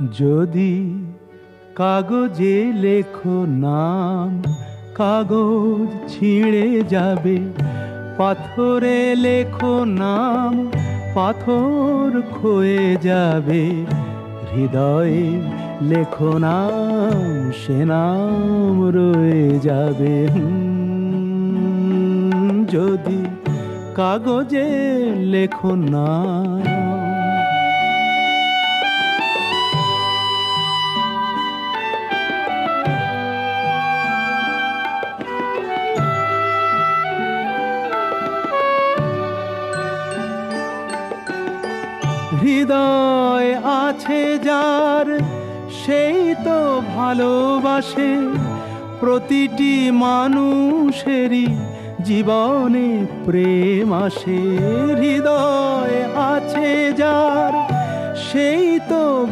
যদি কাগজে লেখো নাম, কাগজ ছিঁড়ে যাবে। পাথরে লেখো নাম, পাথর ক্ষয়ে যাবে। হৃদয়ে লেখো নাম, সে নাম রয়ে যাবে। যদি কাগজে লেখো নাম। হৃদয় আছে যার, সেই তো ভালোবাসে। প্রতিটি মানুষেরই জীবনে প্রেম আসে। হৃদয় আছে যার, সেই তো